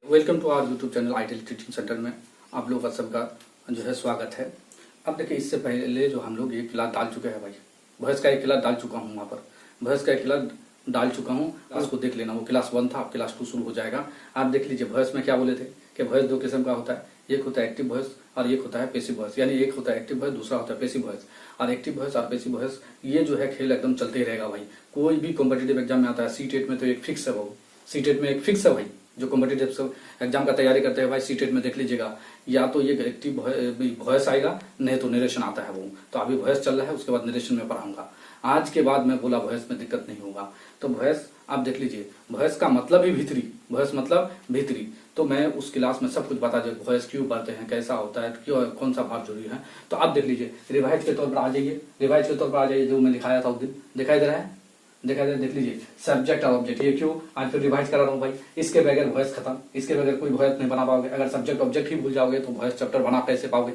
Welcome to our YouTube channel IT teaching centre में आप लोगों का सबका जो है स्वागत है। अब देखिए, इससे पहले जो हम लोग एक क्लास डाल चुके हैं भाई, भैंस का एक क्लास डाल चुका हूँ। वहाँ पर भैंस का एक क्लास डाल चुका हूँ, क्लास को देख लेना। वो क्लास 1 था, अब क्लास 2 शुरू हो जाएगा। आप देख लीजिए भैंस में क्या बोले थे कि भैंस दो किस्म का होता है, एक होता है एक्टिव भैंस और एक होता है पैसिव भैंस। यानी एक होता है एक्टिव भैंस, दूसरा होता है पैसिव भैंस। और एक्टिव भैंस और पैसिव भैंस ये जो है खेल एकदम चलते ही रहेगा भाई। कोई भी कॉम्पिटेटिव एग्जाम में आता है, सीटेट में तो एक फिक्स है, वो सीटेट में एक फिक्स है भाई। जो कॉम्पिटेटिव सब एग्जाम का तैयारी करते हैं भाई, सीटेट में देख लीजिएगा, या तो ये एक्टिव वॉइस आएगा, नहीं तो नरेशन आता है वो। तो अभी वॉइस चल रहा है, उसके बाद नरेशन में पढ़ाऊंगा। आज के बाद मैं बोला वॉइस में दिक्कत नहीं होगा। तो वॉइस आप देख लीजिए, वॉइस का मतलब ही भीतरी, वॉइस मतलब भीतरी। तो मैं उस क्लास में सब कुछ बता दूँ, वॉइस क्यों पढ़ते हैं, कैसा होता है, क्यों कौन सा भाग जरूरी है। तो आप देख लीजिए, रिवाइज के तौर पर आ जाइए, रिवाइज के तौर पर आ जाइए। जो मैं लिखाया था उस दिन दिखाई दे रहा है, देखा जाए, देख लीजिए, सब्जेक्ट और ऑब्जेक्ट। ये क्यों आज फिर रिवाइज करा रहा हूँ भाई, इसके बगैर वॉइस खत्म, इसके बगैर कोई वॉइस नहीं बना पाओगे। अगर सब्जेक्ट ऑब्जेक्ट ही भूल जाओगे तो वॉइस चैप्टर बना कैसे पाओगे।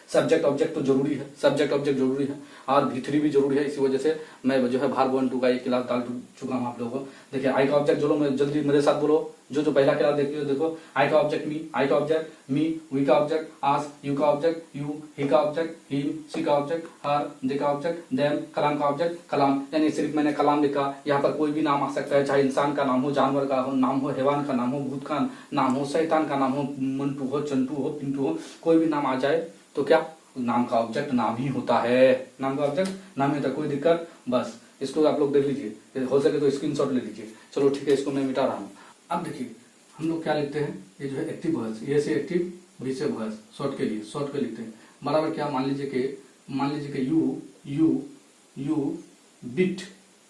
सब्जेक्ट ऑब्जेक्ट तो जरूरी है, सब्जेक्ट ऑब्जेक्ट जरूरी है और भीतरी भी जरूरी है। इसी वजह से मैं जो है भार 1-2 का एक क्लास डाल चुका हूँ आप लोगों को। देखिए, आई का ऑब्जेक्ट जो लोग जल्दी मेरे साथ बोलो, जो पहला क्लास देखिए, देखो, आई का ऑब्जेक्ट मी, आई का ऑब्जेक्ट मी, वी का ऑब्जेक्ट आस, यू का ऑब्जेक्ट यू, ही का ऑब्जेक्ट हिम, सी का ऑब्जेक्ट हर, दे का ऑब्जेक्ट देम, कलाम का ऑब्जेक्ट कलाम। यानी सिर्फ मैंने कलाम लिखा। यहाँ पर कोई भी नाम आ सकता है, चाहे इंसान का नाम हो, जानवर का नाम हो, हैवान का नाम हो, भूत का नाम हो, शैतान का नाम हो, मंटू हो, चंटू हो, पिंटू हो, कोई भी नाम आ जाए तो क्या नाम का ऑब्जेक्ट नाम ही होता है। नाम का ऑब्जेक्ट नाम ही होता है, कोई दिक्कत। बस इसको आप लोग देख लीजिए, हो सके तो स्क्रीनशॉट ले लीजिए। चलो ठीक है, इसको मैं मिटा रहा हूँ। अब देखिए, हम लोग क्या लिखते हैं, ये जो है एक्टिव वॉइस, ये से एक्टिव, बी से वॉइस, शॉर्ट के लिए शॉर्ट के लिखते हैं बराबर। क्या मान लीजिए कि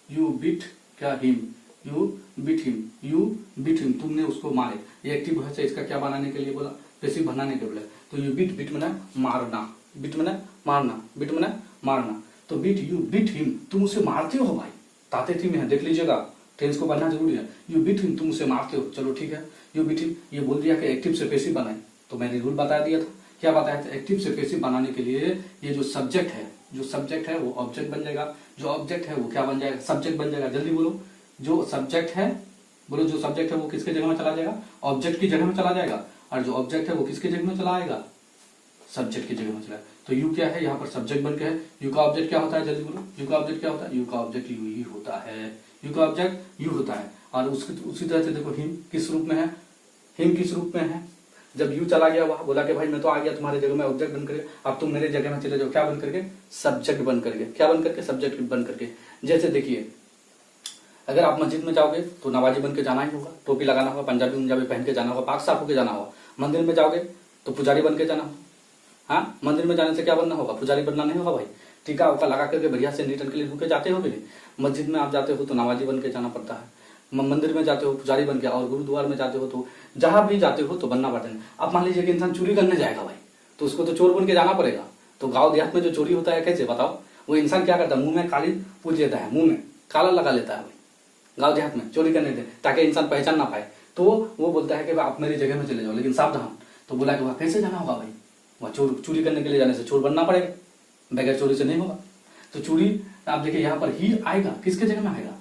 यू बिट क्या हिम, यू बिट हिम, तुमने उसको मारे। ये एक्टिव वॉइस है, इसका क्या बनाने के लिए बोला, पैसिव बनाने के बोला। तो यू बिट मैंने मारना, बिट मैंने मारना, बिट मैंने मारना। तो यू बिट हिम, तुम उसे मारते हो भाई, ताते थी में है, देख लीजिएगा, टेंस को पढ़ना जरूरी है। यू बिट हिम, तुम उसे मारते हो। चलो ठीक है, यू बिट हिम, ये बोल दिया कि एक्टिव से पैसिव बनाए। तो मैंने रूल बता दिया था, क्या बताया था, एक्टिव से पैसिव बनाने के लिए ये जो सब्जेक्ट है वो ऑब्जेक्ट बन जाएगा, जो ऑब्जेक्ट है वो क्या बन जाएगा, सब्जेक्ट बन जाएगा। जल्दी बोलो, जो सब्जेक्ट है वो किसके जगह में चला जाएगा, ऑब्जेक्ट की जगह में चला जाएगा। और जो ऑब्जेक्ट है वो किसके जगह में चला आएगा, सब्जेक्ट की जगह में चला। तो यू क्या है, यहाँ पर सब्जेक्ट बन के है। यू का ऑब्जेक्ट क्या होता है, जल्दी बोलो, यू का ऑब्जेक्ट क्या होता है, यू का ऑब्जेक्ट यू ही होता है, यू का ऑब्जेक्ट यू होता है। और उसी तरह से देखो, हिम किस रूप में है, हिम किस रूप में है। जब यू चला गया, वहां बोला कि भाई मैं तो आ गया तुम्हारे जगह में ऑब्जेक्ट बन करके, अब तुम मेरे जगह में चले जाओ, क्या बन करके, सब्जेक्ट बन करके। क्या बन करके, सब्जेक्ट बन करके। जैसे देखिए, अगर आप मस्जिद में जाओगे तो नमाजी बन के जाना ही होगा, टोपी लगाना होगा, पंजाबी पहन के जाना होगा, पाक साफ होकर जाना होगा। मंदिर में जाओगे तो पुजारी बन के जाना होगा। हाँ, मंदिर में जाने से क्या बनना होगा, पुजारी बनना नहीं होगा भाई। टीका उका लगा करके बढ़िया से नीट एंड क्लीन होकर जाते हो कि नहीं। मस्जिद में आप जाते हो तो नमाजी बन के जाना पड़ता है, मंदिर में जाते हो पुजारी बन के, और गुरुद्वार में जाते हो तो जहां भी जाते हो तो बनना पड़ता है। अब मान लीजिए कि इंसान चोरी करने जाएगा भाई, तो उसको तो चोर बन के जाना पड़ेगा। तो गाँव देहात में जो चोरी होता है कैसे बताओ, वो इंसान क्या करता है, मुंह में काली पूज लेता है, मुंह में काला लगा लेता है भाई, गाँव देहात में चोरी करने दे, ताकि इंसान पहचान ना पाए। तो वो बोलता है कि आप मेरी जगह में चले जाओ, लेकिन सावधान। तो बोला कि वहां कैसे जाना होगा भाई, वहां चोरी करने के लिए जाने से चोर बनना पड़ेगा, बगैर चोरी से नहीं होगा। तो चोरी आप देखिए, यहाँ पर ही आएगा, किसके जगह में आएगा,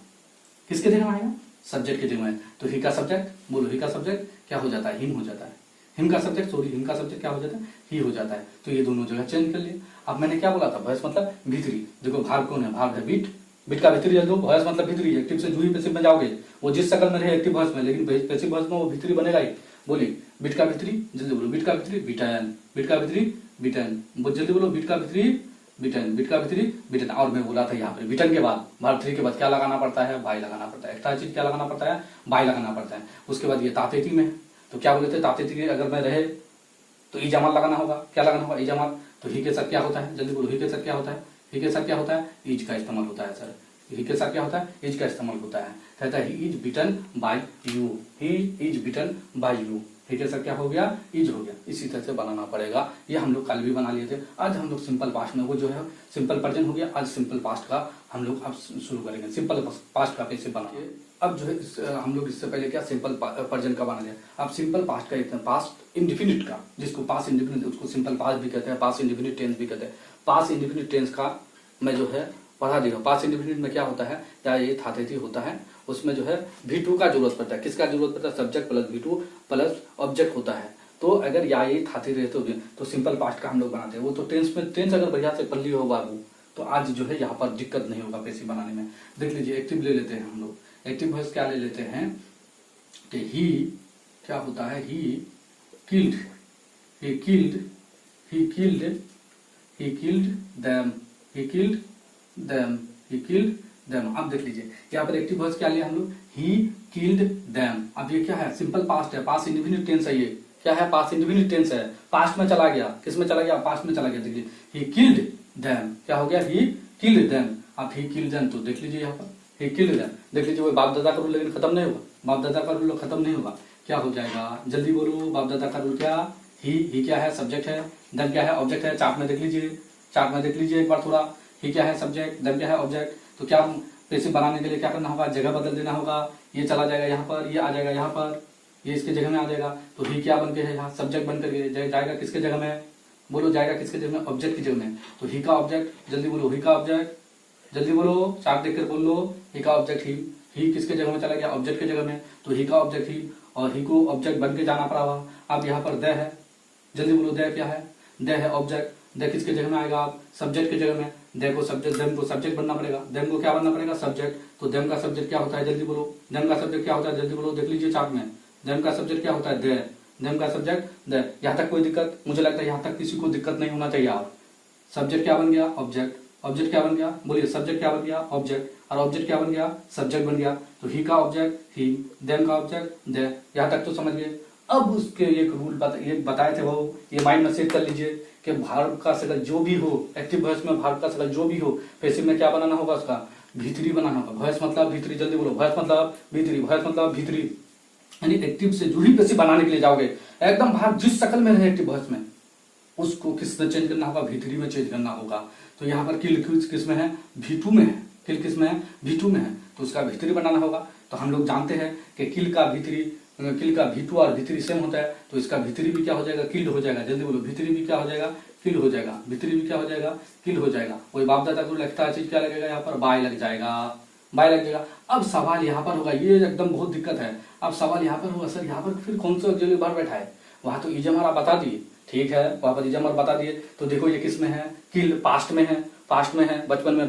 किसके जगह में आएगा, सब्जेक्ट के जगह में। तो ही का सब्जेक्ट बोलो, ही का सब्जेक्ट क्या हो जाता है, हिम हो जाता है। हिम का सब्जेक्ट हिम का सब्जेक्ट क्या हो जाता है, ही हो जाता है। तो ये दोनों जगह चेंज कर लिए। अब मैंने क्या बोला था, वॉइस मतलब भीतरी। देखो भाग कौन है, भाग है बिट, बिट का भीतरी दो, वॉइस मतलब भीतरी। एक्टिव से जूही पैसिव में जाओगे, वो जिस शक्ल में रहे एक्टिव वॉइस में, लेकिन पैसिव वॉइस में वो भीतरी बनेगा ही। बोलिए, बिट का भीतरी, जल्दी बोलो, बिट का भीतरी बिटन, बिट का भीतरी बिटन, जल्दी बोलो, बिट का भीतरी बिटन, बिट का भीतरी बिटन। और मैं बोला था यहाँ पर बिटन के बाद भाग 3 के बाद क्या लगाना पड़ता है, बाई लगाना पड़ता है। एक्स्ट्रा चीज क्या लगाना पड़ता है, बाई लगाना पड़ता है। उसके बाद ये तातेती में, तो क्या बोले थे, तातेती अगर मैं रहे तो ई जमात लगाना होगा। क्या लगाना होगा, ई जमात। तो ही के साथ क्या होता है, जल्दी बोलो, ही के साथ क्या होता है, ही के साथ क्या होता है, ईज का इस्तेमाल होता है सर। ही के साथ क्या होता है, इज का इस्तेमाल होता है। कहता है he is bitten by you, he is bitten by you. He के साथ क्या हो गया, इज हो गया। इसी तरह से बनाना पड़ेगा। ये हम लोग कल भी बना लिए थे। आज हम लोग सिंपल पास्ट में, वो जो है सिंपल प्रेजेंट हो गया, आज सिंपल पास्ट का हम लोग अब शुरू करेंगे। सिंपल पास्ट का कैसे बनाए, अब जो है हम लोग इससे पहले क्या सिंपल प्रेजेंट का बना लिया। अब सिंपल पास्ट का इतना, पास्ट इंडिफिनिट का, जिसको पास्ट इंडिफिनिट, उसको सिंपल पास्ट भी कहते हैं, पास्ट इंडिफिनिट टेंस भी कहते हैं। पास्ट इंडिफिनिट टेंस का मैं जो है बढ़ा देगा। पास्ट इंडेफिनिट में क्या होता है, या ये था थी होता है, उसमें जो है V2 का जरूरत पड़ता है। किसका जरूरत पड़ता है, subject plus V2 plus object होता है। तो अगर या ये था थी रहते हो तो सिंपल पास्ट का हम लोग बनाते हैं। वो तो टेंस अगर बढ़िया से पढ़ लियो हो बाबू तो आज जो है यहाँ पर दिक्कत नहीं होगा पैसिव बनाने में। देख लीजिए एक्टिव ले लेते हैं हम लोग। एक्टिव वॉइस क्या ले लेते हैं कि ही क्या होता है, ही किल्ड देम। अब देख लीजिए यहाँ पर एक्टिव वॉइस क्या लिया हम लोग, ही किल्ड देम। अब ये क्या है, सिंपल पास्ट है, पास्ट इंडेफिनिट टेंस है। ये क्या है, पास्ट इंडेफिनिट टेंस है, पास्ट में चला गया। किस में चला गया, पास्ट में चला गया। देखिए ही किल्ड देम, क्या हो गया, ही किल्ड देम। अब ही किल्ड देम तो देख लीजिए यहाँ पर ही किल्ड देम। देख लीजिए वो बाप दादा का रूल लेकिन खत्म नहीं होगा, बाप दादा का रूल खत्म नहीं होगा। क्या हो जाएगा, जल्दी बोलो, बाप दादा का रूल क्या, ही क्या है, सब्जेक्ट है, देम क्या है, ऑब्जेक्ट है। चार्ट में देख लीजिए एक बार थोड़ा, ही क्या है, सब्जेक्ट, देम क्या है, ऑब्जेक्ट। तो क्या पैसिव बनाने के लिए क्या करना होगा, जगह बदल देना होगा। ये चला जाएगा यहाँ पर, ये आ जाएगा यहाँ पर, ये इसके जगह में आ जाएगा। तो ही क्या बन के है यहाँ, सब्जेक्ट बन करके जाएगा किसके जगह में, बोलो जाएगा किसके जगह में, ऑब्जेक्ट की जगह में। तो ही का ऑब्जेक्ट, जल्दी बोलो, ही का ऑब्जेक्ट, जल्दी बोलो, चार्ट देखकर बोल लो, ही का ऑब्जेक्ट ही किसके जगह में चला गया, ऑब्जेक्ट की जगह में। तो ही का ऑब्जेक्ट ही, और ही को ऑब्जेक्ट बन के जाना पड़ा हुआ। अब यहाँ पर द है, जल्दी बोलो, द क्या है, द है ऑब्जेक्ट। द किसके जगह में आएगा, आप सब्जेक्ट की जगह में। देम को सब्जेक्ट बनना पड़ेगा, देम को क्या बनना पड़ेगा, सब्जेक्ट। तो देम का सब्जेक्ट क्या होता है, जल्दी बोलो, देम का सब्जेक्ट क्या होता है, जल्दी बोलो, देख लीजिए चार्ट में। देम का सब्जेक्ट क्या होता है, दे। देम का सब्जेक्ट द। यहाँ तक कोई दिक्कत, मुझे लगता है यहाँ तक किसी को दिक्कत नहीं होना चाहिए। आप सब्जेक्ट क्या बन गया, ऑब्जेक्ट, ऑब्जेक्ट क्या बन गया, बोलिए, सब्जेक्ट क्या बन गया, ऑब्जेक्ट, और ऑब्जेक्ट क्या बन गया, सब्जेक्ट बन गया। तो ही का ऑब्जेक्ट ही, देम का ऑब्जेक्ट दे। यहाँ तक तो समझ गए। अब उसके एक रूल बताए थे वो, ये माइंड में सेट कर लीजिए कि भार्ब का सकल जो भी हो, एक्टिव वॉइस में भार्ब का सकल जो भी हो, पैसिव में क्या बनाना होगा, उसका भीतरी बनाना होगा। वॉइस मतलब भीतरी, जल्दी बोलो, वॉइस मतलब भीतरी, वॉइस मतलब भीतरी। यानी एक्टिव से जो ही पैसिव बनाने के लिए जाओगे, एकदम भार्ब जिस शकल में रहे एक्टिव वॉइस में, उसको किस में चेंज करना होगा, भीतरी में चेंज करना होगा। तो यहाँ पर किल किस में है, V2 में है। किल किस में है, V2 में है, तो उसका भीतरी बनाना होगा। तो हम लोग जानते हैं कि किल का V2 और भीतरी सेम होता है। तो इसका भीतरी भी क्या हो जाएगा, किल्ड हो जाएगा। जल्दी बोलो, भीतरी भी क्या हो जाएगा, किल हो जाएगा। भीतरी भी क्या हो जाएगा, किल हो जाएगा। वही बाप दादा को लगता है चीज क्या लगेगा, यहाँ पर बाय लग जाएगा, बाय लग जाएगा। अब सवाल यहाँ पर होगा, ये एकदम बहुत दिक्कत है। अब सवाल यहाँ पर होगा, सर यहाँ पर फिर कौन सा ऑक्सिलरी वर्ब बैठा है, वहां तो इजम आप बता दिए, ठीक है, वहां पर इजम और बता दिए। तो देखो ये किस में है, किल, पास्ट में है, पास्ट में है। बचपन में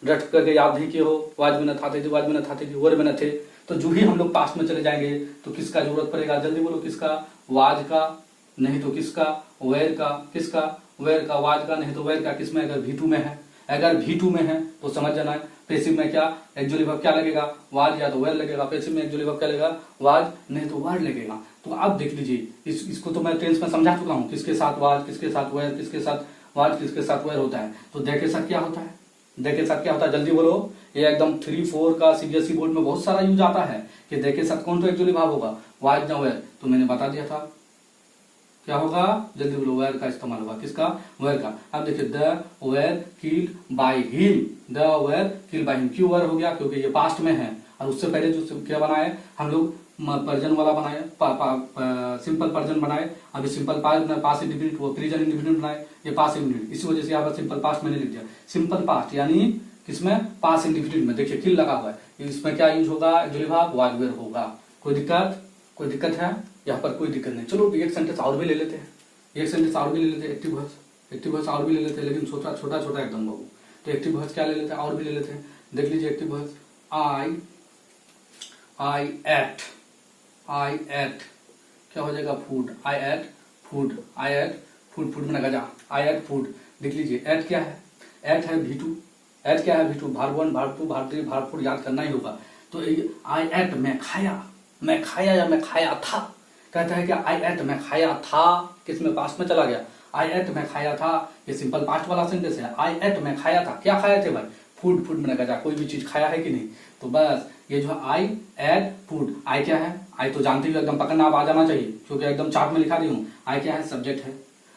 रट करके याद नहीं किए हो, वाज में न था थे, वाज में न था थे, वर में न थे। तो जो ही हम लोग पास्ट में चले जाएंगे तो किसका जरूरत पड़ेगा, जल्दी बोलो, किसका, वाज का, नहीं तो किसका, वेर का। किसका, वेर का, वाज का, नहीं तो वेर का। किसमें, अगर V2 में है। अगर V2 में है तो समझ जाना है पैसिव में क्या एक्चुअली वर्ब क्या लगेगा, वाज या तो वेर लगेगा। पैसिव में एक्चुअली वर्ब क्या लगेगा, वाज, नहीं तो वर्ड लगेगा। तो आप देख लीजिए, इसको तो मैं टेंस में समझा चुका हूँ, किसके साथ वाज, किसके साथ वेर, किसके साथ वाज, किसके साथ वेर होता है। तो दे के साथ क्या होता है, दे के साथ क्या होता है, जल्दी बोलो। ये एकदम 3-4 का CBSE बोर्ड में बहुत सारा यूज आता है कि दे के साथ कौन तो एक्चुअली भाव होगा, वाज या वेर। तो मैंने बता दिया था क्या होगा, जल्दी बोलो, वेर का इस्तेमाल होगा। किसका, वेर का। अब देखिए, the where killed by him, the where killed by him. क्यों वेर हो गया, क्योंकि ये पास्ट में है। और उससे पहले जो क्या बनाए हम लोग, पर्जन वाला बनाए, सिंपल पर्जन बनाए। अभी सिंपल पास्ट इंडिफिनिट, वो प्रेजेंट इंडिफिनिट बनाए, ये पास्ट इंडिफिनिट। इसी वजह से यहाँ पर सिंपल पास्ट मैंने लिख दिया। सिंपल पास्ट यानी किसमें, पास्ट इंडिफिनिट में। देखिए किल लगा हुआ है, इसमें क्या यूज होगा, एक्चुअली भाग वाज वेर होगा। कोई दिक्कत है, यहाँ पर कोई दिक्कत नहीं। चलो एक सेंटेंस और भी ले लेते हैं, एक सेंटेंस और भी ले लेते हैं, एक्टिव वॉइस और भी ले लेते हैं, लेकिन छोटा छोटा एकदम बाबू। तो एक्टिव वॉइस क्या ले लेते हैं, और भी ले लेते हैं। देख लीजिए एक्टिव वॉइस, आई एट क्या हो जाएगा, फूड। आई एट फूड, फूड में गजा, आई एट फूड। देख लीजिए एट क्या है, एट है V2, एट क्या है V2, verb 1, verb 2, verb 3, verb 4 याद करना ही होगा। तो आई एट, मैं खाया या मैं खाया था। कहता है कि आई एट, मैं खाया था, किसमें, पास्ट में चला गया। आई एट, मैं खाया था, ये सिंपल पास्ट वाला सेंटेंस है। आई एट, मैं खाया था, क्या खाए थे भाई, फूड में गजा, कोई भी चीज खाया है कि नहीं। तो बस ये जो आई एट फूड, आई क्या है, आई तो जानते ही एकदम पकड़ना आप आ जाना चाहिए, क्योंकि एकदम चार्ट में लिखा रही हूँ। आई क्या है, सब्जेक्ट है।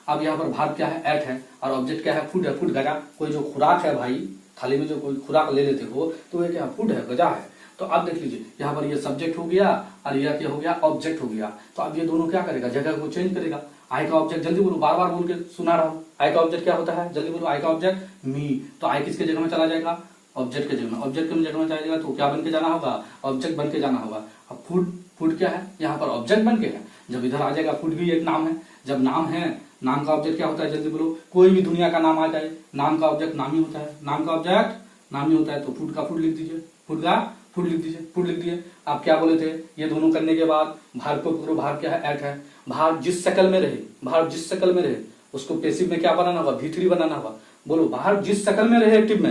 अब यहाँ पर भार्ब क्या है, एट है, और ऑब्जेक्ट क्या है, फूड है। फूड गजा, कोई जो खुराक है भाई, थाली में जो कोई खुराक ले लेते हो तो ये क्या, फूड है, गजा है। तो अब देख लीजिए यहाँ पर ये सब्जेक्ट हो गया और यह क्या हो गया, ऑब्जेक्ट हो गया। तो अब ये दोनों क्या करेगा, जगह को चेंज करेगा। आई का ऑब्जेक्ट, जल्दी बोलो, बार बोल के सुना रहा हूँ। आई का ऑब्जेक्ट क्या होता है, जल्दी बोलो, आई का ऑब्जेक्ट मी। तो आई किसके जगह में चला जाएगा, ऑब्जेक्ट के जगह में, ऑब्जेक्ट के जगह में जाएगा तो क्या बन के जाना होगा, ऑब्जेक्ट बन के जाना होगा। अब फूड, फूड क्या है, यहाँ पर ऑब्जेक्ट बन के है। जब इधर आ जाएगा फूड भी एक नाम है, जब नाम है, नाम का ऑब्जेक्ट क्या होता है, जल्दी बोलो। कोई भी दुनिया का नाम आ जाए, नाम का ऑब्जेक्ट नाम ही होता है, नाम का ऑब्जेक्ट नाम ही होता है। तो फूड का फूड लिख दीजिए, फूड का फूड लिख दीजिए, फूड लिख दिए। आप क्या बोले थे, ये दोनों करने के बाद भार को पकड़ो, भार क्या है, एट है। भार जिस शक्ल में रहे, भार जिस शक्ल में रहे उसको पैसिव में क्या बनाना होगा, V3 बनाना होगा। बोलो, भार जिस शक्ल में रहे एक्टिव में,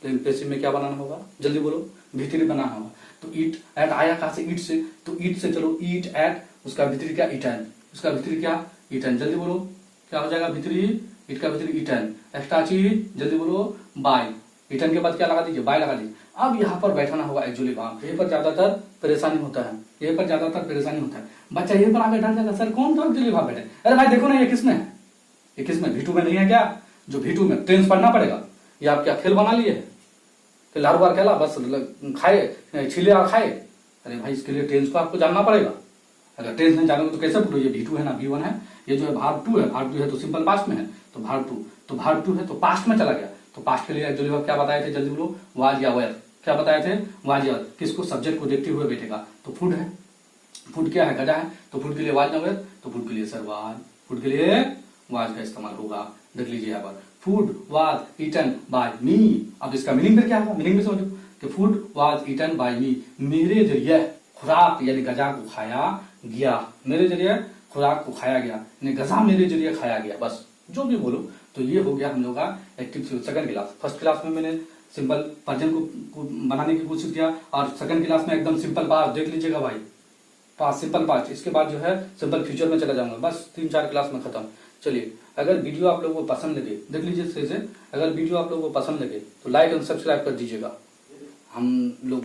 लेकिन पैसिव में क्या बनाना होगा, जल्दी बोलो, V3 बनाना होगा। तो ईट एट आया कहां से, ईट से, तो ईट से चलो, ईट एट, उसका V3 क्या, ईटन, उसका V3 क्या, ईटन। जल्दी बोलो क्या हो जाएगा, V3, ईट का V3 ईटन। एक्स्ट्रा चीज जल्दी बोलो, बाय। ईटन के बाद क्या लगा दीजिए, बाय लगा दीजिए। अब यहाँ पर बैठाना होगा एक्चुअली वहां, ये पर ज्यादातर परेशानी होता है, ये पर ज्यादातर परेशानी होता है। बच्चा ये पर आगे डर जाता है, सर कौन सा एक्चुअली वहां बैठे, अरे भाई देखो ना ये किसमें है, ये किसमें, V2 में नहीं है क्या, जो V2 में टेंस पढ़ना पड़ेगा। ये आप क्या खेल बना लिए है कि लार बार खेला बस खाए छिले और खाए, अरे भाई इसके लिए टेंस को आपको जानना पड़ेगा। अगर टेंस नहीं जानोगे तो कैसे बोलो, ये V2 है ना V1 है, ये जो है भार 2 है, भार 2 है तो सिंपल पास्ट में है, तो भार 2, तो भार 2 है तो पास्ट में चला गया। तो पास्ट के लिए एक्चुअली क्या बताए थे, जल्दी बोलो, वाज या वेयर, क्या बताए थे, वाज या, किसको, सब्जेक्ट को देखते हुए बैठेगा। तो फूड है, फूड क्या है, गधा है, तो फूड के लिए वाज ना वेयर, तो फूड के लिए सर वाज, फूड के लिए वाज का इस्तेमाल होगा। देख लीजिए यहाँ पर, फूड वाज ईटन बाय मी। अब इसका मीनिंग फिर क्या होगा, मीनिंग भी समझो कि फूड वाज ईटन बाय मी, मेरे जरिए खुराक यानी गजा को खाया गया, मेरे जरिए खुराक को खाया गया, यानी गजा मेरे जरिए खाया गया, बस जो भी बोलो। तो ये हो गया हम लोग का active second class. First class में मैंने सिंपल पर्जन को बनाने की कोशिश किया, और सेकंड क्लास में एकदम सिंपल पास्ट, देख लीजिएगा भाई, पास्ट, सिंपल पास्ट। इसके बाद जो है सिंपल फ्यूचर में चला जाऊंगा, बस 3-4 क्लास में खत्म। चलिए, अगर वीडियो आप लोगों को पसंद लगे, देख लीजिए सही से, अगर वीडियो आप लोगों को पसंद लगे तो लाइक एंड सब्सक्राइब कर दीजिएगा। हम लोग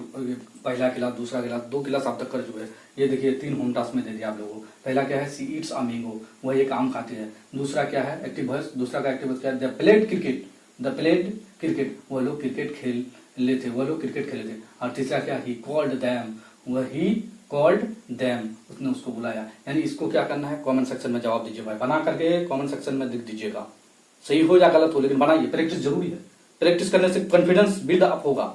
पहला क्लास, दूसरा क्लास, 2 क्लास आप तक कर चुके हैं। ये देखिए 3 होम टास्क में दे दिया आप लोगों को। पहला क्या है, सी ईट्स अ मैंगो, वह एक आम खाती है। दूसरा क्या है, एक्टिव वॉइस, दूसरा का एक्टिव वॉइस क्या है, the played cricket, the played cricket, वह लोग क्रिकेट खेल लेते, वह लोग क्रिकेट खेले थे। और तीसरा क्या, ही कॉल्ड दैम, वह ही कॉल्ड दैम, उसने उसको बुलाया। यानी इसको क्या करना है, कमेंट सेक्शन में जवाब दीजिए भाई, बना करके कमेंट सेक्शन में लिख दीजिएगा। सही हो या गलत हो, लेकिन बनाइए, प्रैक्टिस जरूरी है। प्रैक्टिस करने से कॉन्फिडेंस बिल्ड अप होगा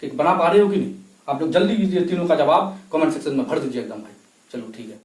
कि बना पा रहे हो कि नहीं। आप लोग जल्दी ये तीनों का जवाब कमेंट सेक्शन में भर दीजिए एकदम भाई। चलो ठीक है।